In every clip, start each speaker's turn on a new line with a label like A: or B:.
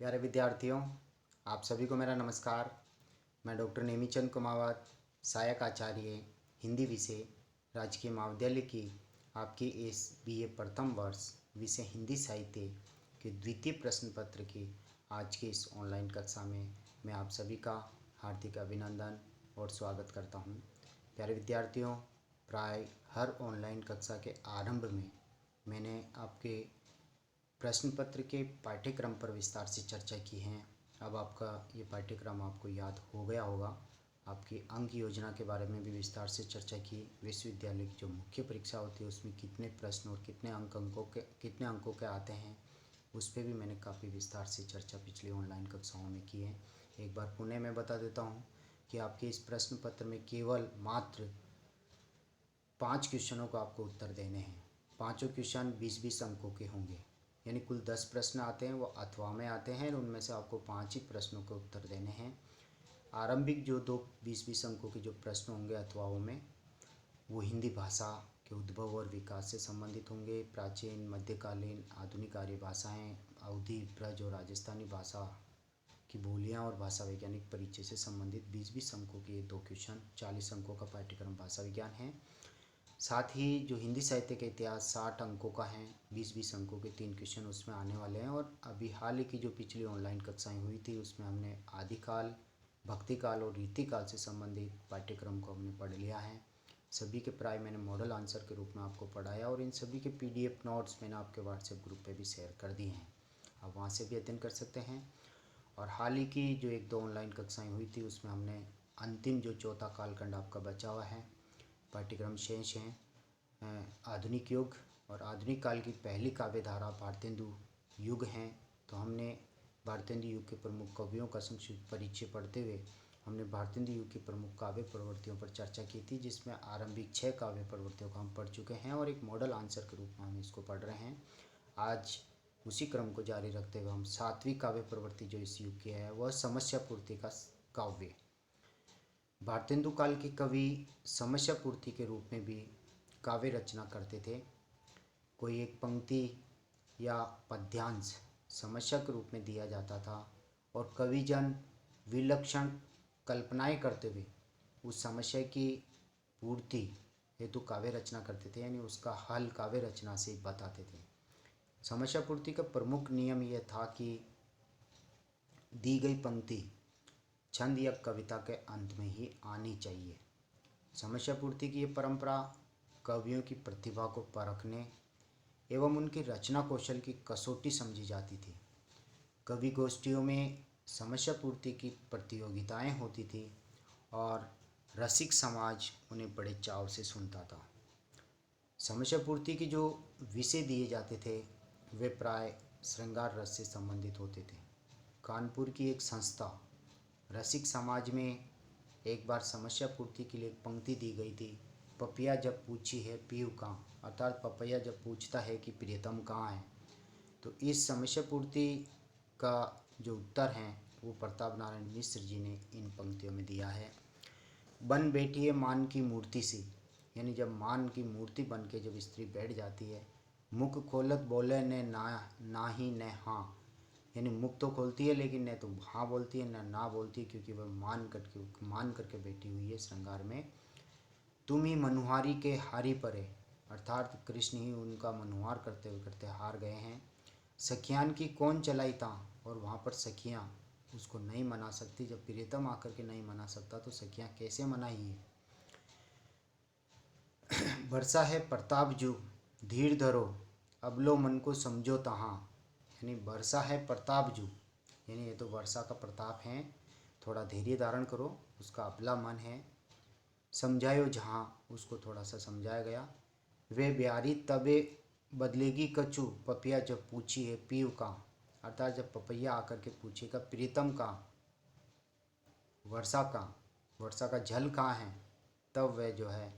A: प्यारे विद्यार्थियों, आप सभी को मेरा नमस्कार। मैं डॉक्टर नेमीचंद कुमावत, सहायक आचार्य हिंदी विषय, राजकीय महाविद्यालय की आपकी इस बीए प्रथम वर्ष विषय हिंदी साहित्य के द्वितीय प्रश्न पत्र की आज की इस ऑनलाइन कक्षा में मैं आप सभी का हार्दिक अभिनंदन और स्वागत करता हूं। प्यारे विद्यार्थियों, प्राय हर ऑनलाइन कक्षा के आरंभ में मैंने आपके प्रश्न पत्र के पाठ्यक्रम पर विस्तार से चर्चा की है। अब आपका ये पाठ्यक्रम आपको याद हो गया होगा। आपकी अंक योजना के बारे में भी विस्तार से चर्चा की। विश्वविद्यालय की जो मुख्य परीक्षा होती है उसमें कितने प्रश्न और कितने अंकों के आते हैं, उस पर भी मैंने काफ़ी विस्तार से चर्चा पिछली ऑनलाइन कक्षाओं में की है। एक बार पुनः मैं बता देता हूँ कि आपके इस प्रश्न पत्र में केवल मात्र 5 क्वेश्चनों का आपको उत्तर देने हैं। पाँचों क्वेश्चन 20-20 अंकों के होंगे, यानी कुल 10 प्रश्न आते हैं, वो अथवा में आते हैं और उनमें से आपको 5 ही प्रश्नों के उत्तर देने हैं। आरंभिक जो 20-20 अंकों के जो प्रश्न होंगे अथवाओं में, वो हिंदी भाषा के उद्भव और विकास से संबंधित होंगे। प्राचीन, मध्यकालीन, आधुनिक आर्य भाषाएँ, अवधी, ब्रज और राजस्थानी भाषा की बोलियाँ और भाषा वैज्ञानिक परिचय से संबंधित 20-20 अंकों के ये 2 क्वेश्चन, 40 अंकों का पाठ्यक्रम भाषा विज्ञान है। साथ ही जो हिंदी साहित्य का इतिहास 60 अंकों का है, 20-20 अंकों के 3 क्वेश्चन उसमें आने वाले हैं। और अभी हाल ही की जो पिछली ऑनलाइन कक्षाएं हुई थी उसमें हमने आदिकाल, भक्तिकाल और रीतिकाल से संबंधित पाठ्यक्रम को हमने पढ़ लिया है। सभी के प्राय मैंने मॉडल आंसर के रूप में आपको पढ़ाया और इन सभी के PDF नोट्स मैंने आपके व्हाट्सएप ग्रुप पर भी शेयर कर दिए हैं। आप वहाँ से भी अध्ययन कर सकते हैं। और हाल ही की जो 1-2 ऑनलाइन कक्षाएँ हुई थी उसमें हमने अंतिम जो चौथा कालखंड आपका बचा हुआ है पाठ्यक्रम शेष हैं, आधुनिक युग और आधुनिक काल की पहली काव्य धारा भारतेंदु युग हैं। तो हमने भारतेंदु युग के प्रमुख कवियों का संक्षिप्त परिचय पढ़ते हुए हमने भारतेंदु युग की प्रमुख काव्य प्रवृत्तियों पर चर्चा की थी, जिसमें आरंभिक 6 काव्य प्रवृत्तियों को हम पढ़ चुके हैं और एक मॉडल आंसर के रूप में हम इसको पढ़ रहे हैं। आज उसी क्रम को जारी रखते हुए हम 7वीं काव्य प्रवृत्ति जो इस युग की है वह समस्या पूर्ति का काव्य। भारतेंदु काल के कवि समस्या पूर्ति के रूप में भी काव्य रचना करते थे। कोई एक पंक्ति या पद्यांश समस्या के रूप में दिया जाता था और कविजन विलक्षण कल्पनाएं करते हुए उस समस्या की पूर्ति हेतु काव्य रचना करते थे, यानी उसका हल काव्य रचना से बताते थे। समस्या पूर्ति का प्रमुख नियम यह था कि दी गई पंक्ति छंद या कविता के अंत में ही आनी चाहिए। समस्या पूर्ति की ये परंपरा कवियों की प्रतिभा को परखने एवं उनकी रचना कौशल की कसौटी समझी जाती थी। कवि गोष्ठियों में समस्या पूर्ति की प्रतियोगिताएं होती थी और रसिक समाज उन्हें बड़े चाव से सुनता था। समस्या पूर्ति की जो विषय दिए जाते थे वे प्राय श्रृंगार रस से संबंधित होते थे। कानपुर की एक संस्था रसिक समाज में एक बार समस्या पूर्ति के लिए एक पंक्ति दी गई थी, पपिया जब पूछी है पीऊ कहाँ, अर्थात पपैया जब पूछता है कि प्रियतम कहाँ है। तो इस समस्या पूर्ति का जो उत्तर है वो प्रताप नारायण मिश्र जी ने इन पंक्तियों में दिया है। बन बैठी है मान की मूर्ति सी, यानी जब मान की मूर्ति बन के जब स्त्री बैठ जाती है, मुख खोलत बोले ने ना ही न हाँ, यानी मुख तो खोलती है लेकिन न तो हाँ बोलती है न ना बोलती है, क्योंकि वह मान करके बैठी हुई है श्रृंगार में। तुम ही मनुहारी के हारी परे, अर्थात कृष्ण ही उनका मनुहार करते हार गए हैं। सखियान की कौन चलाई ता, और वहाँ पर सखियाँ उसको नहीं मना सकती। जब प्रियतम आकर के नहीं मना सकता तो सखियाँ कैसे मनाइए। वर्षा है प्रताप जू धीर धरो, अब लो मन को समझो तहाँ, यानी वर्षा है प्रताप जू, यानी ये तो वर्षा का प्रताप है, थोड़ा धैर्य धारण करो, उसका अबला मन है। समझायो जहाँ, उसको थोड़ा सा समझाया गया। वे ब्यारी तबे बदलेगी कछु, पपिया जब पूछी है पीऊ का, अर्थात जब पपैया आकर के पूछेगा प्रीतम का, वर्षा का जल कहाँ है, तब वह जो है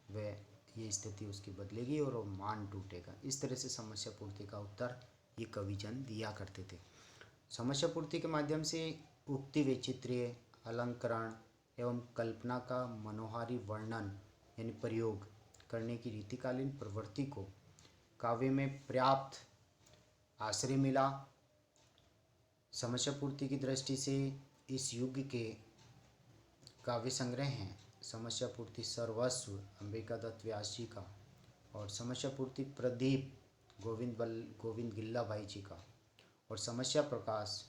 A: वह ये स्थिति उसकी बदलेगी और वो मान टूटेगा। इस तरह से समस्या पूर्ति का उत्तर ये कविजन दिया करते थे। समस्या पूर्ति के माध्यम से उक्ति वैचित्र्य, अलंकरण एवं कल्पना का मनोहारी वर्णन यानी प्रयोग करने की रीतिकालीन प्रवृत्ति को काव्य में पर्याप्त आश्रय मिला। समस्या पूर्ति की दृष्टि से इस युग के काव्य संग्रह हैं समस्या पूर्ति सर्वस्व अंबिका दत्त व्यास जी का, और समस्या पूर्ति प्रदीप गोविंद गिल्ला भाई जी का, और समस्या प्रकाश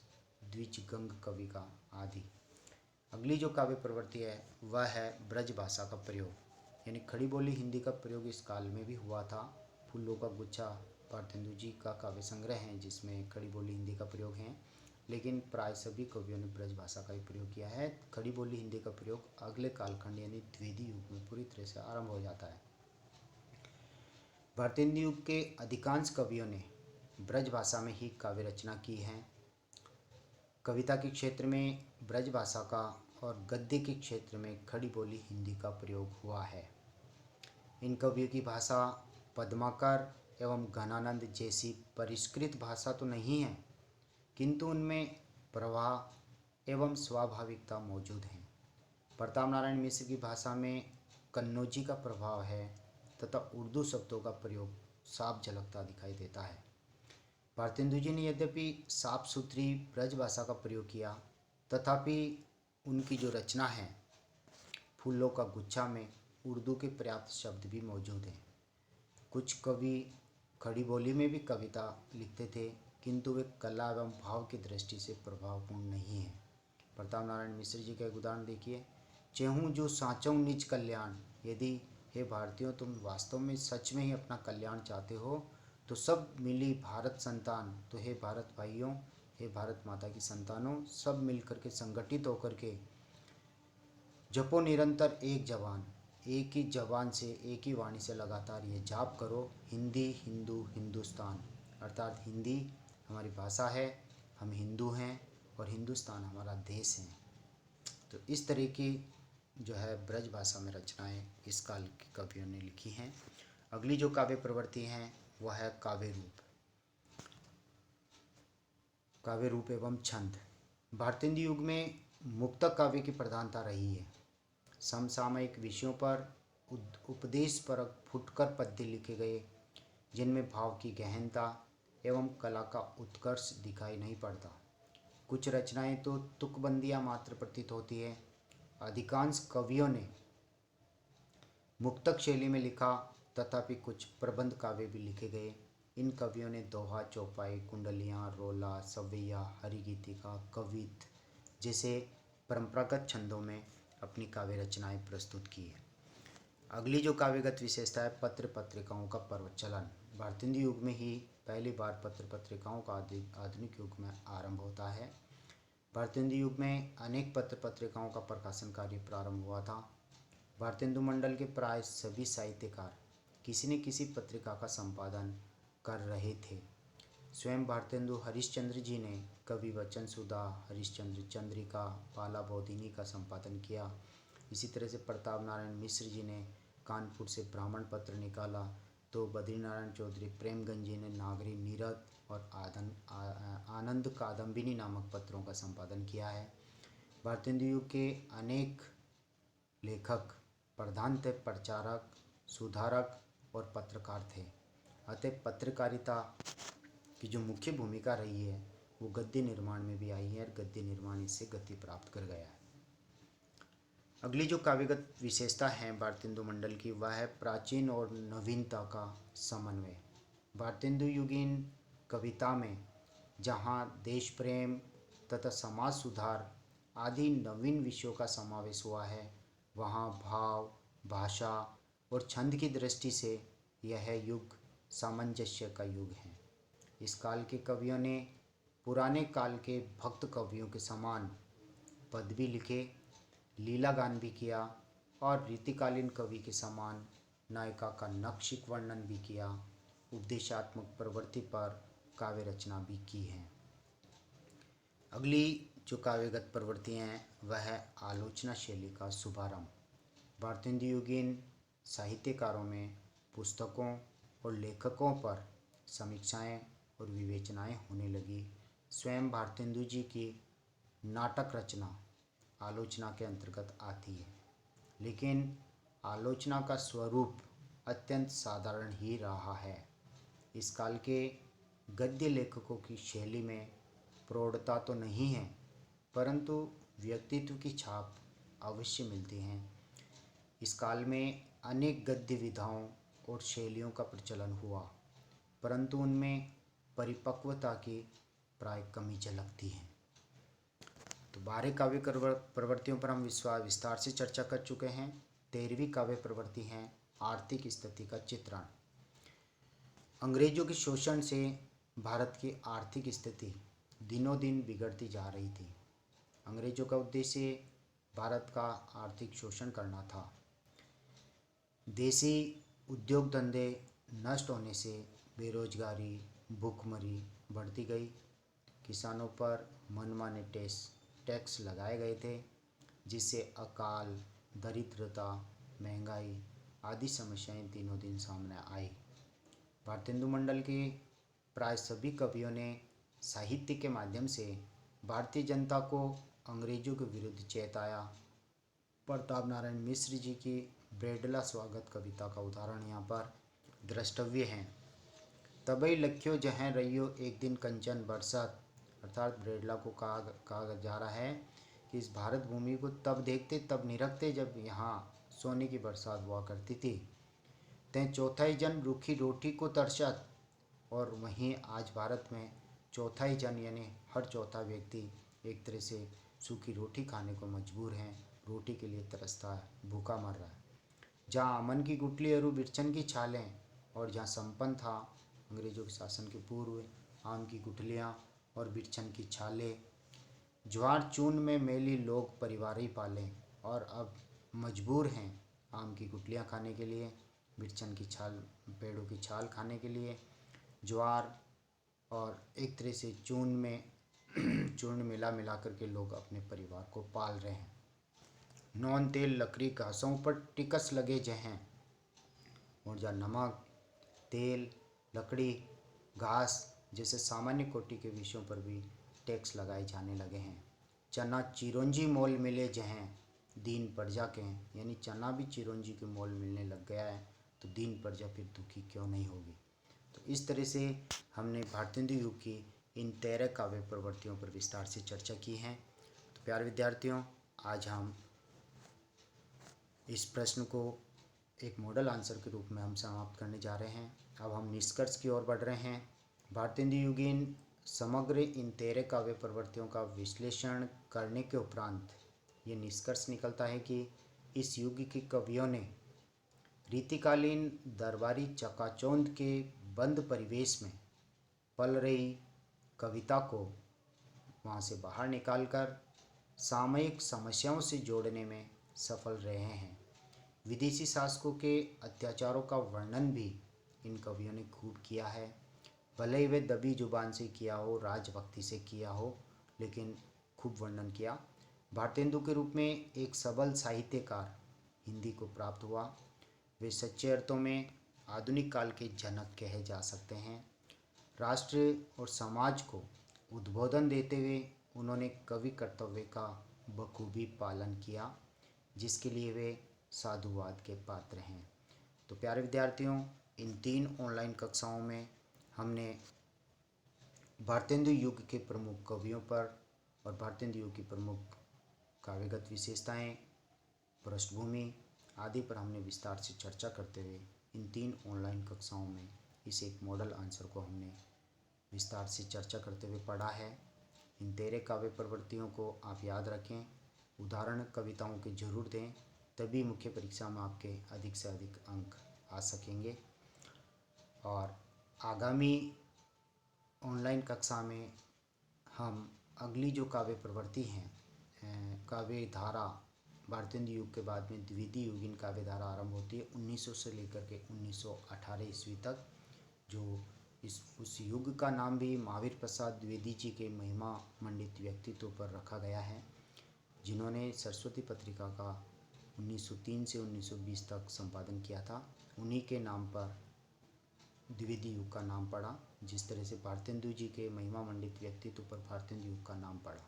A: द्विजगंग कवि का आदि। अगली जो काव्य प्रवृत्ति है वह है ब्रज भाषा का प्रयोग, यानी खड़ी बोली हिंदी का प्रयोग इस काल में भी हुआ था। फूलों का गुच्छा भारतेंदु जी का काव्य संग्रह है जिसमें खड़ी बोली हिंदी का प्रयोग है, लेकिन प्राय सभी कवियों ने ब्रज भाषा का ही प्रयोग किया है। खड़ी बोली हिंदी का प्रयोग अगले कालखंड यानी द्विवेदी युग में पूरी तरह से आरंभ हो जाता है। भारतेंदु युग के अधिकांश कवियों ने ब्रज भाषा में ही काव्य रचना की है। कविता के क्षेत्र में ब्रज भाषा का और गद्य के क्षेत्र में खड़ी बोली हिंदी का प्रयोग हुआ है। इन कवियों की भाषा पद्माकर एवं घनानंद जैसी परिष्कृत भाषा तो नहीं है, किंतु उनमें प्रवाह एवं स्वाभाविकता मौजूद है। प्रताप नारायण मिश्र की भाषा में कन्नौजी का प्रभाव है तथा उर्दू शब्दों का प्रयोग साफ झलकता दिखाई देता है। भारतेंदु जी ने यद्यपि साफ सुथरी ब्रज भाषा का प्रयोग किया, तथापि उनकी जो रचना है फूलों का गुच्छा में उर्दू के पर्याप्त शब्द भी मौजूद हैं। कुछ कवि खड़ी बोली में भी कविता लिखते थे, किंतु वे कला एवं भाव की दृष्टि से प्रभावपूर्ण नहीं है। प्रताप नारायण मिश्र जी का एक उदाहरण देखिए, चेहूँ जो साँचों निज कल्याण, यदि हे भारतीयों तुम वास्तव में सच में ही अपना कल्याण चाहते हो तो सब मिली भारत संतान, तो हे भारत भाइयों, हे भारत माता की संतानों, सब मिलकर के संगठित होकर के जपो निरंतर एक जवान, एक ही जवान से एक ही वाणी से लगातार ये जाप करो, हिंदी हिंदू हिंदुस्तान, अर्थात हिंदी हमारी भाषा है, हम हिंदू हैं और हिंदुस्तान हमारा देश है। तो इस तरह की जो है ब्रज भाषा में रचनाएं इस काल के कवियों ने लिखी हैं। अगली जो काव्य प्रवृत्ति हैं वह है काव्य रूप एवं छंद। भारतेंदु युग में मुक्तक काव्य की प्रधानता रही है। समसामयिक विषयों पर उपदेशपरक फुटकर पद्य लिखे गए, जिनमें भाव की गहनता एवं कला का उत्कर्ष दिखाई नहीं पड़ता। कुछ रचनाएं तो तुकबंदियाँ मात्र प्रतीत होती है। अधिकांश कवियों ने मुक्तक शैली में लिखा, तथापि कुछ प्रबंध काव्य भी लिखे गए। इन कवियों ने दोहा, चौपाई, कुंडलियाँ, रोला, सवैया, हरिगीतिका, कवित जैसे परंपरागत छंदों में अपनी काव्य रचनाएं प्रस्तुत की है। अगली जो काव्यगत विशेषता है पत्र पत्रिकाओं का प्रचलन। भारतेंदु युग में ही पहली बार पत्र पत्रिकाओं का आधुनिक युग में आरंभ होता है। भारतेंदु युग में अनेक पत्र पत्रिकाओं का प्रकाशन कार्य प्रारंभ हुआ था। भारतेंदु मंडल के प्राय सभी साहित्यकार किसी न किसी पत्रिका का संपादन कर रहे थे। स्वयं भारतेंदु हरिश्चंद्र जी ने कवि वचन सुधा, हरिश्चंद्र चंद्रिका, बाला बोधिनी का संपादन किया। इसी तरह से प्रताप नारायण मिश्र जी ने कानपुर से ब्राह्मण पत्र निकाला, तो बद्रीनारायण चौधरी प्रेमगंज जी ने नागरी नीरद और आनंद कादम्बिनी नामक पत्रों का संपादन किया है। भारतेंदु युग के अनेक लेखक प्रधानतः प्रचारक, सुधारक और पत्रकार थे। अतः पत्रकारिता की जो मुख्य भूमिका रही है वो गद्य निर्माण में भी आई है और गद्य निर्माण इससे गति प्राप्त कर गया है। अगली जो काव्यगत विशेषता है भारतेंदु मंडल की वह है प्राचीन और नवीनता का समन्वय। भारतेंदु युगीन कविता में जहाँ देश प्रेम तथा समाज सुधार आदि नवीन विषयों का समावेश हुआ है, वहाँ भाव, भाषा और छंद की दृष्टि से यह युग सामंजस्य का युग है। इस काल के कवियों ने पुराने काल के भक्त कवियों के समान पद भी लिखे, लीला गान भी किया और रीतिकालीन कवि के समान नायिका का नक्शिक वर्णन भी किया, उपदेशात्मक प्रवृत्ति पर काव्य रचना भी की है। अगली जो काव्यगत प्रवृत्तियाँ हैं वह है आलोचना शैली का शुभारंभ। भारतेंदु युगीन साहित्यकारों में पुस्तकों और लेखकों पर समीक्षाएं और विवेचनाएं होने लगी। स्वयं भारतेंदु जी की नाटक रचना आलोचना के अंतर्गत आती है, लेकिन आलोचना का स्वरूप अत्यंत साधारण ही रहा है। इस काल के गद्य लेखकों की शैली में प्रौढ़ता तो नहीं है, परंतु व्यक्तित्व की छाप अवश्य मिलती हैं। इस काल में अनेक गद्य विधाओं और शैलियों का प्रचलन हुआ, परंतु उनमें परिपक्वता की प्राय कमी झलकती है। तो 12 काव्य प्रवृत्तियों पर हम विस्तार से चर्चा कर चुके हैं। 13वीं काव्य प्रवृत्ति है आर्थिक स्थिति का चित्रण। अंग्रेजों के शोषण से भारत की आर्थिक स्थिति दिनों दिन बिगड़ती जा रही थी। अंग्रेजों का उद्देश्य भारत का आर्थिक शोषण करना था। देसी उद्योग धंधे नष्ट होने से बेरोजगारी, भूखमरी बढ़ती गई। किसानों पर मनमाने टैक्स लगाए गए थे, जिससे अकाल, दरिद्रता, महंगाई आदि समस्याएं दिनों दिन सामने आई। भारतेंदु मंडल के प्राय सभी कवियों ने साहित्य के माध्यम से भारतीय जनता को अंग्रेजों के विरुद्ध चेताया। प्रताप नारायण मिश्र जी की ब्रेडला स्वागत कविता का उदाहरण यहाँ पर द्रष्टव्य है। तबई लख्यो जहाँ रहियो एक दिन कंचन बरसात, अर्थात ब्रेडला को कहा जा रहा है कि इस भारत भूमि को तब देखते तब निरखते जब यहाँ सोने की बरसात हुआ करती थी। तय चौथाई जन रूखी रोटी को तरसत, और वहीं आज भारत में चौथाई जन यानी हर चौथा व्यक्ति एक तरह से सूखी रोटी खाने को मजबूर है, रोटी के लिए तरसता है, भूखा मर रहा है। जहाँ अमन की गुटली और बिरचन की छालें, और जहाँ संपन्न था अंग्रेजों के शासन के पूर्व आम की गुठलियाँ और बिरचन की छालें, ज्वार चून में मेली लोग परिवार ही पालें, और अब मजबूर हैं आम की गुठलियाँ खाने के लिए, बिरचन की छाल, पेड़ों की छाल खाने के लिए, ज्वार और एक तरह से चूर्ण मिला करके लोग अपने परिवार को पाल रहे हैं। नॉन तेल लकड़ी घासों पर टिकस लगे जहें, और जहाँ नमक, तेल, लकड़ी, घास जैसे सामान्य कोटि के विषयों पर भी टैक्स लगाए जाने लगे हैं। चना चिरौंजी मोल मिले जहें, दीन प्रजा के, यानी चना भी चिरौंजी के मोल मिलने लग गया है, तो दीन प्रजा फिर दुखी क्यों नहीं होगी। तो इस तरह से हमने भारतेंदु युग की इन 13 काव्य प्रवृत्तियों पर विस्तार से चर्चा की है। तो प्यारे विद्यार्थियों, आज हम इस प्रश्न को एक मॉडल आंसर के रूप में हम समाप्त करने जा रहे हैं। अब हम निष्कर्ष की ओर बढ़ रहे हैं। भारतेंदु युगीन समग्र इन 13 काव्य प्रवृत्तियों का विश्लेषण करने के उपरांत ये निष्कर्ष निकलता है कि इस युग के कवियों ने रीतिकालीन दरबारी चकाचौंध के बंद परिवेश में पल रही कविता को वहाँ से बाहर निकालकर सामयिक समस्याओं से जोड़ने में सफल रहे हैं। विदेशी शासकों के अत्याचारों का वर्णन भी इन कवियों ने खूब किया है, भले ही वे दबी जुबान से किया हो, राजभक्ति से किया हो, लेकिन खूब वर्णन किया। भारतेंदु के रूप में एक सबल साहित्यकार हिंदी को प्राप्त हुआ। वे सच्चे अर्थों में आधुनिक काल के जनक कहे जा सकते हैं। राष्ट्र और समाज को उद्बोधन देते हुए उन्होंने कवि कर्तव्य का बखूबी पालन किया, जिसके लिए वे साधुवाद के पात्र हैं। तो प्यारे विद्यार्थियों, इन 3 ऑनलाइन कक्षाओं में हमने भारतेंदु युग के प्रमुख कवियों पर और भारतेंदु युग की प्रमुख काव्यगत विशेषताएं, पृष्ठभूमि आदि पर हमने विस्तार से चर्चा करते हुए इन 3 ऑनलाइन कक्षाओं में इस एक मॉडल आंसर को हमने विस्तार से चर्चा करते हुए पढ़ा है। इन 13 काव्य प्रवृत्तियों को आप याद रखें, उदाहरण कविताओं के जरूर दें, तभी मुख्य परीक्षा में आपके अधिक से अधिक अंक आ सकेंगे। और आगामी ऑनलाइन कक्षा में हम अगली जो काव्य प्रवृत्ति हैं, काव्य धारा, भारतेंदु युग के बाद में द्वितीय युगीन काव्य धारा आरंभ होती है 1900 से लेकर के 1918 ईस्वी तक, जो उस युग का नाम भी महावीर प्रसाद द्विवेदी जी के महिमा मंडित व्यक्तित्व पर रखा गया है, जिन्होंने सरस्वती पत्रिका का 1903 से 1920 तक संपादन किया था। उन्हीं के नाम पर द्विवेदी युग का नाम पड़ा, जिस तरह से भारतेंदु जी के महिमा मंडित व्यक्तित्व पर भारतेंदु युग का नाम पड़ा।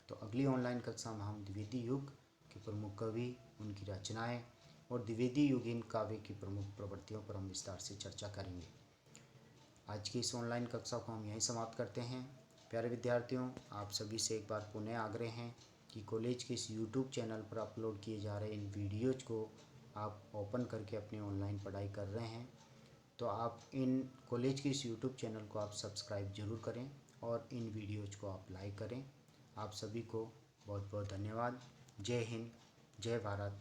A: तो अगली ऑनलाइन कक्षा में हम द्विवेदी युग के प्रमुख कवि, उनकी रचनाएं और द्विवेदी युगीन काव्य की प्रमुख प्रवृत्तियों पर हम विस्तार से चर्चा करेंगे। आज की इस ऑनलाइन कक्षा को हम यहीं समाप्त करते हैं। प्यारे विद्यार्थियों, आप सभी से एक बार पुनः आग्रह है कि कॉलेज के इस यूट्यूब चैनल पर अपलोड किए जा रहे इन वीडियोज़ को आप ओपन करके अपनी ऑनलाइन पढ़ाई कर रहे हैं, तो आप इन कॉलेज के इस यूट्यूब चैनल को आप सब्सक्राइब ज़रूर करें और इन वीडियोज़ को आप लाइक करें। आप सभी को बहुत बहुत धन्यवाद। जय हिंद, जय भारत।